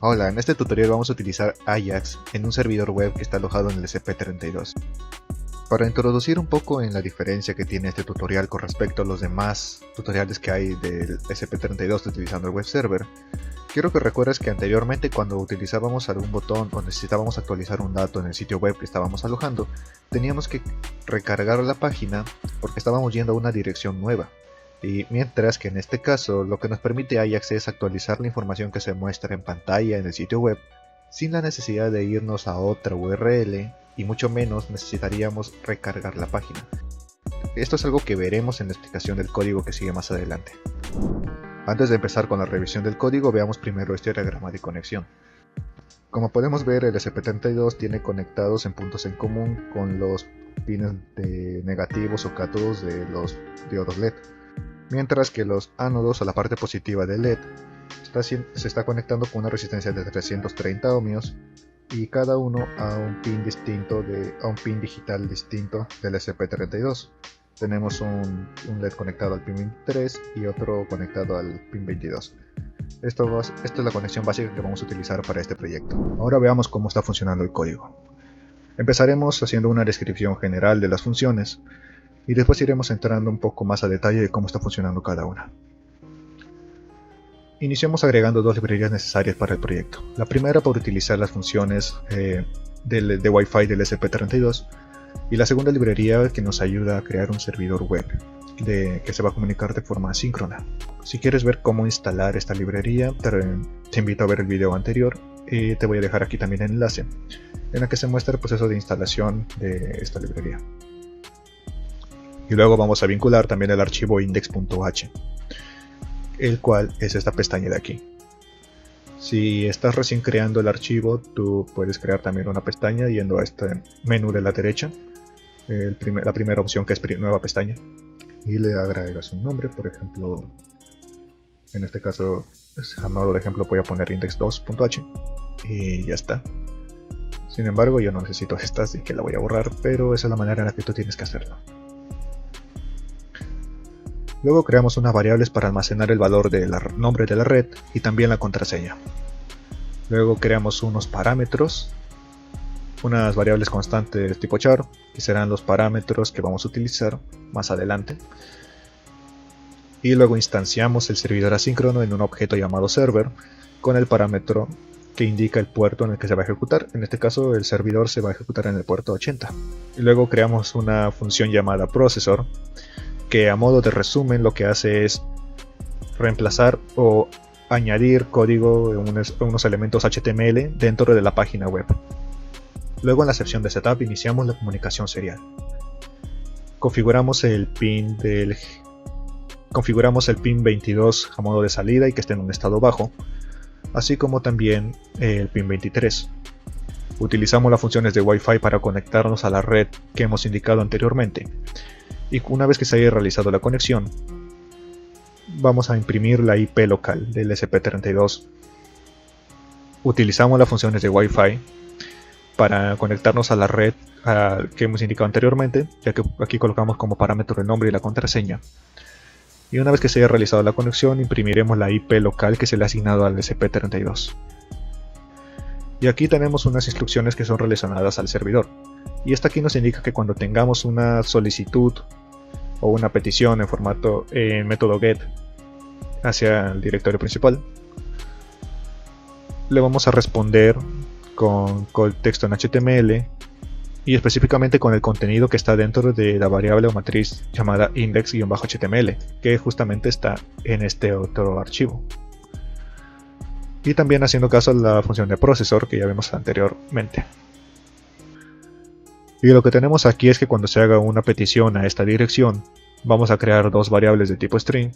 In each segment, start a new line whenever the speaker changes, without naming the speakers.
Hola, en este tutorial vamos a utilizar Ajax en un servidor web que está alojado en el ESP32. Para introducir un poco en la diferencia que tiene este tutorial con respecto a los demás tutoriales que hay del ESP32 utilizando el web server, quiero que recuerdes que anteriormente cuando utilizábamos algún botón o necesitábamos actualizar un dato en el sitio web que estábamos alojando, teníamos que recargar la página porque estábamos yendo a una dirección nueva. Y mientras que en este caso lo que nos permite Ajax es actualizar la información que se muestra en pantalla en el sitio web sin la necesidad de irnos a otra URL y mucho menos necesitaríamos recargar la página. Esto es algo que veremos en la explicación del código que sigue más adelante. Antes de empezar con la revisión del código, veamos primero este diagrama de conexión. Como podemos ver, el ESP32 tiene conectados en puntos en común con los pines de negativos o cátodos de los diodos LED. Mientras que los ánodos o la parte positiva del LED se está conectando con una resistencia de 330 ohmios y cada uno a un pin distinto a un pin digital distinto del ESP32. Tenemos un LED conectado al pin 23 y otro conectado al pin 22. Esto es la conexión básica que vamos a utilizar para este proyecto. Ahora veamos cómo está funcionando el código. Empezaremos haciendo una descripción general de las funciones y después iremos entrando un poco más a detalle de cómo está funcionando cada una. Iniciamos agregando dos librerías necesarias para el proyecto. La primera para utilizar las funciones de Wi-Fi del ESP32 y la segunda librería que nos ayuda a crear un servidor web que se va a comunicar de forma asíncrona. Si quieres ver cómo instalar esta librería, te invito a ver el video anterior y te voy a dejar aquí también el enlace en el que se muestra el proceso de instalación de esta librería. Y luego vamos a vincular también el archivo index.h, el cual es esta pestaña de aquí. Si estás recién creando el archivo, tú puedes crear también una pestaña yendo a este menú de la derecha, la primera opción que es nueva pestaña, y le agregas un nombre. Por ejemplo, en este caso, a modo de ejemplo, voy a poner index2.h y ya está. Sin embargo, yo no necesito esta, así que la voy a borrar, pero esa es la manera en la que tú tienes que hacerlo. Luego creamos unas variables para almacenar el valor del nombre de la red y también la contraseña. Luego creamos unos parámetros, unas variables constantes tipo char, que serán los parámetros que vamos a utilizar más adelante. Y luego instanciamos el servidor asíncrono en un objeto llamado server con el parámetro que indica el puerto en el que se va a ejecutar. En este caso el servidor se va a ejecutar en el puerto 80. Y luego creamos una función llamada processor, que a modo de resumen lo que hace es reemplazar o añadir código en unos elementos HTML dentro de la página web. Luego en la sección de setup iniciamos la comunicación serial. Configuramos el pin 22 a modo de salida y que esté en un estado bajo, así como también el pin 23. Utilizamos las funciones de Wi-Fi para conectarnos a la red que hemos indicado anteriormente. Y una vez que se haya realizado la conexión, vamos a imprimir la IP local del ESP32. Utilizamos las funciones de Wi-Fi para conectarnos a la red que hemos indicado anteriormente, ya que aquí colocamos como parámetro el nombre y la contraseña. Y una vez que se haya realizado la conexión, imprimiremos la IP local que se le ha asignado al ESP32. Y aquí tenemos unas instrucciones que son relacionadas al servidor. Y esta aquí nos indica que cuando tengamos una solicitud o una petición en método get hacia el directorio principal, le vamos a responder con texto en HTML y específicamente con el contenido que está dentro de la variable o matriz llamada index-html, que justamente está en este otro archivo. Y también haciendo caso a la función de processor que ya vimos anteriormente. Y lo que tenemos aquí es que cuando se haga una petición a esta dirección, vamos a crear dos variables de tipo string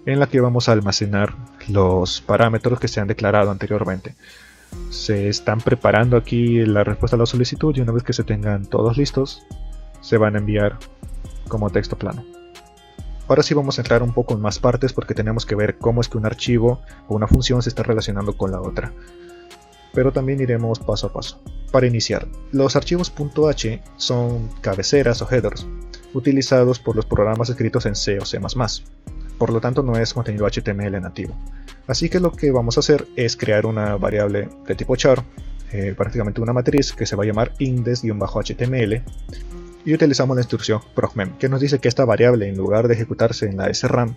en la que vamos a almacenar los parámetros que se han declarado anteriormente. Se están preparando aquí la respuesta a la solicitud y una vez que se tengan todos listos, se van a enviar como texto plano. Ahora sí vamos a entrar un poco en más partes porque tenemos que ver cómo es que un archivo o una función se está relacionando con la otra. Pero también iremos paso a paso. Para iniciar, los archivos .h son cabeceras o headers utilizados por los programas escritos en C o C++. por lo tanto no es contenido HTML nativo. Así que lo que vamos a hacer es crear una variable de tipo char, prácticamente una matriz que se va a llamar index-html, y utilizamos la instrucción procmem, que nos dice que esta variable, en lugar de ejecutarse en la SRAM,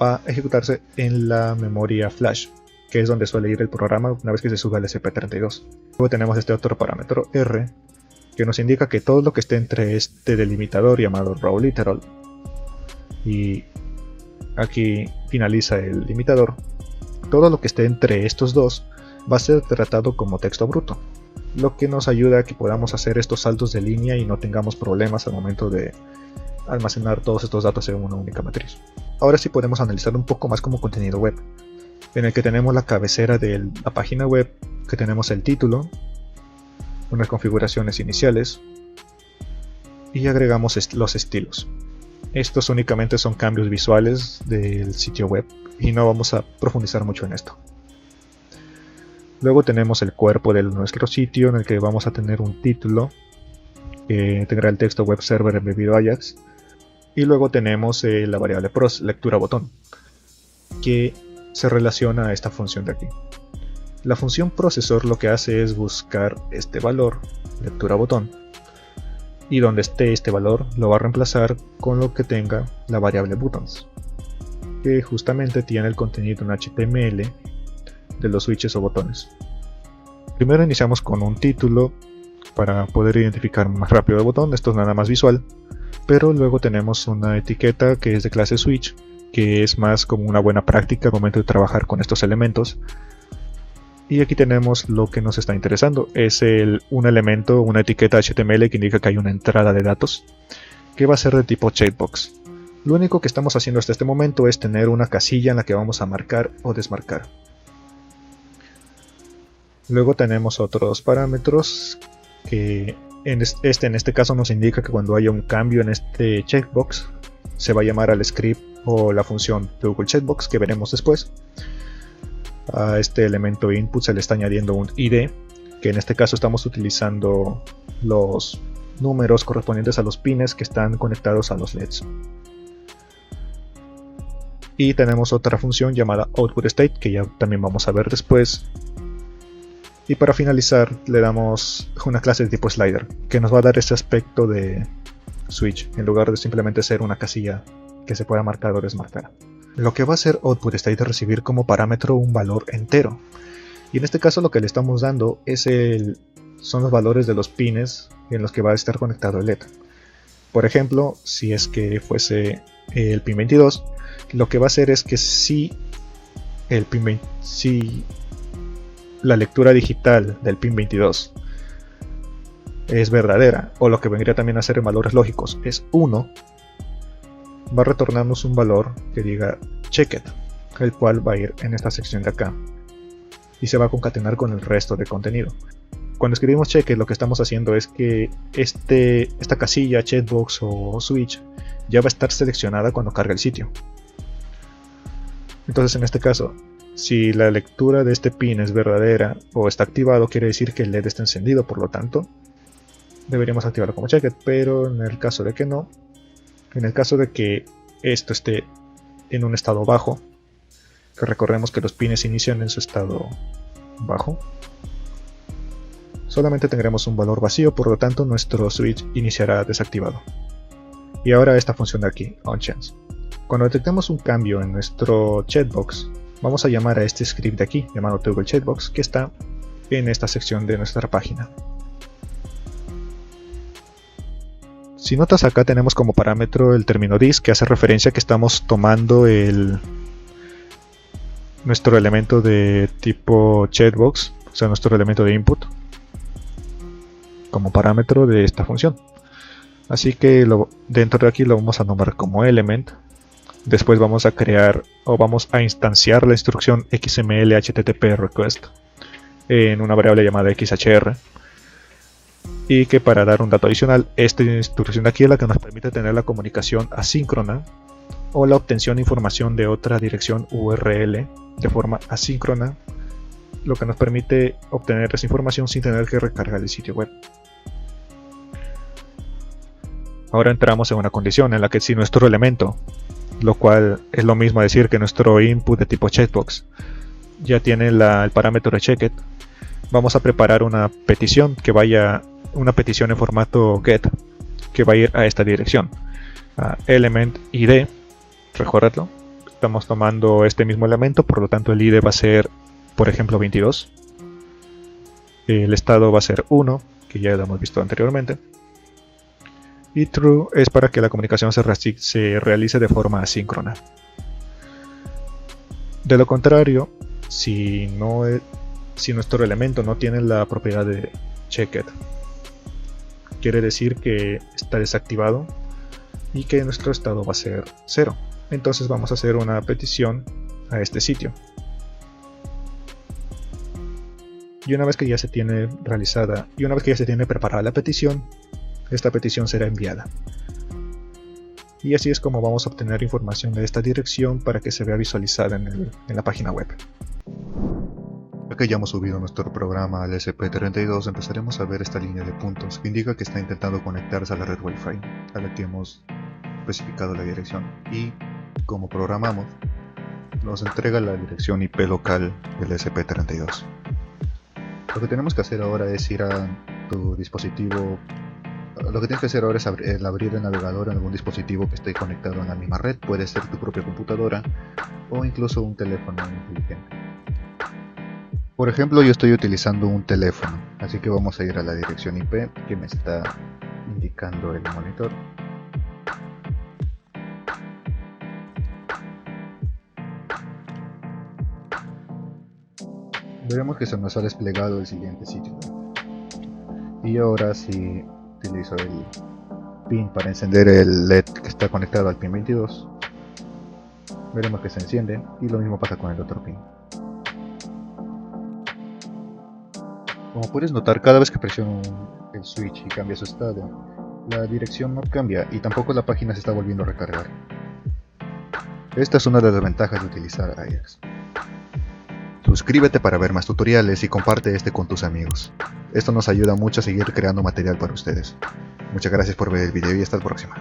va a ejecutarse en la memoria flash, que es donde suele ir el programa una vez que se sube al SP32. Luego tenemos este otro parámetro R, que nos indica que todo lo que esté entre este delimitador llamado raw literal, y aquí finaliza el limitador, todo lo que esté entre estos dos va a ser tratado como texto bruto, lo que nos ayuda a que podamos hacer estos saltos de línea y no tengamos problemas al momento de almacenar todos estos datos en una única matriz. Ahora sí podemos analizar un poco más como contenido web, en el que tenemos la cabecera de la página web, que tenemos el título, unas configuraciones iniciales y agregamos los estilos. Estos únicamente son cambios visuales del sitio web y no vamos a profundizar mucho en esto. Luego tenemos el cuerpo de nuestro sitio, en el que vamos a tener un título que tendrá el texto web server embebido Ajax, y luego tenemos la variable pros, lectura botón, que se relaciona a esta función de aquí. La función procesor lo que hace es buscar este valor, lectura botón, y donde esté este valor lo va a reemplazar con lo que tenga la variable buttons, que justamente tiene el contenido en HTML de los switches o botones. Primero iniciamos con un título para poder identificar más rápido el botón. Esto es nada más visual, pero luego tenemos una etiqueta que es de clase switch, que es más como una buena práctica al momento de trabajar con estos elementos. Y aquí tenemos lo que nos está interesando, es un elemento, una etiqueta HTML que indica que hay una entrada de datos, que va a ser de tipo checkbox. Lo único que estamos haciendo hasta este momento es tener una casilla en la que vamos a marcar o desmarcar. Luego tenemos otros parámetros que en este caso nos indica que cuando haya un cambio en este checkbox se va a llamar al script o la función Google Checkbox, que veremos después. A este elemento input se le está añadiendo un ID, que en este caso estamos utilizando los números correspondientes a los pines que están conectados a los LEDs. Y tenemos otra función llamada output state, que ya también vamos a ver después. Y para finalizar le damos una clase de tipo slider, que nos va a dar este aspecto de switch, en lugar de simplemente ser una casilla que se pueda marcar o desmarcar. Lo que va a hacer output state es recibir como parámetro un valor entero, y en este caso lo que le estamos dando son los valores de los pines en los que va a estar conectado el LED. Por ejemplo, si es que fuese el pin 22, lo que va a hacer es que si la lectura digital del pin 22 es verdadera, o lo que vendría también a ser en valores lógicos es 1, va a retornarnos un valor que diga checked, el cual va a ir en esta sección de acá y se va a concatenar con el resto de contenido. Cuando escribimos checked, lo que estamos haciendo es que esta casilla, checkbox o switch ya va a estar seleccionada cuando carga el sitio. Entonces en este caso, si la lectura de este pin es verdadera o está activado, quiere decir que el LED está encendido, por lo tanto deberíamos activarlo como checked. Pero en el caso de que no, en el caso de que esto esté en un estado bajo, que recordemos que los pines inician en su estado bajo, solamente tendremos un valor vacío, por lo tanto nuestro switch iniciará desactivado. Y ahora esta función de aquí, onChance. Cuando detectemos un cambio en nuestro checkbox, vamos a llamar a este script de aquí, llamado Toggle Checkbox, que está en esta sección de nuestra página. Si notas, acá tenemos como parámetro el término dis, que hace referencia a que estamos tomando nuestro elemento de tipo checkbox, o sea, nuestro elemento de input, como parámetro de esta función. Así que dentro de aquí lo vamos a nombrar como element. Después vamos a crear o vamos a instanciar la instrucción XML HTTP request en una variable llamada XHR. Y que para dar un dato adicional, esta instrucción de aquí es la que nos permite tener la comunicación asíncrona o la obtención de información de otra dirección URL de forma asíncrona, lo que nos permite obtener esa información sin tener que recargar el sitio web. Ahora entramos en una condición en la que si nuestro elemento lo cual es lo mismo a decir que nuestro input de tipo checkbox ya tiene el parámetro de checked. Vamos a preparar una petición en formato get que va a ir a esta dirección, a element id. Recordadlo, estamos tomando este mismo elemento, por lo tanto el id va a ser, por ejemplo, 22. El estado va a ser 1, que ya lo hemos visto anteriormente. Y true es para que la comunicación se realice de forma asíncrona. De lo contrario, si nuestro elemento no tiene la propiedad de checked, quiere decir que está desactivado y que nuestro estado va a ser 0. Entonces vamos a hacer una petición a este sitio. Y una vez que ya se tiene realizada y una vez que ya se tiene preparada la petición, esta petición será enviada. Y así es como vamos a obtener información de esta dirección para que se vea visualizada en la página web. Ya que ya hemos subido nuestro programa al ESP32, empezaremos a ver esta línea de puntos que indica que está intentando conectarse a la red Wi-Fi a la que hemos especificado la dirección, y como programamos, nos entrega la dirección IP local del ESP32. Lo que tenemos que hacer ahora es ir a tu dispositivo. Lo que tienes que hacer ahora es abrir el navegador en algún dispositivo que esté conectado a la misma red. Puede ser tu propia computadora o incluso un teléfono inteligente. Por ejemplo, yo estoy utilizando un teléfono, así que vamos a ir a la dirección IP que me está indicando el monitor. Veremos que se nos ha desplegado el siguiente sitio. Y ahora si utilizo el pin para encender el LED que está conectado al pin 22, veremos que se enciende, y lo mismo pasa con el otro pin. Como puedes notar, cada vez que presiono el switch y cambia su estado, la dirección no cambia y tampoco la página se está volviendo a recargar. Esta es una de las ventajas de utilizar Ajax. Suscríbete para ver más tutoriales y comparte este con tus amigos. Esto nos ayuda mucho a seguir creando material para ustedes. Muchas gracias por ver el video y hasta la próxima.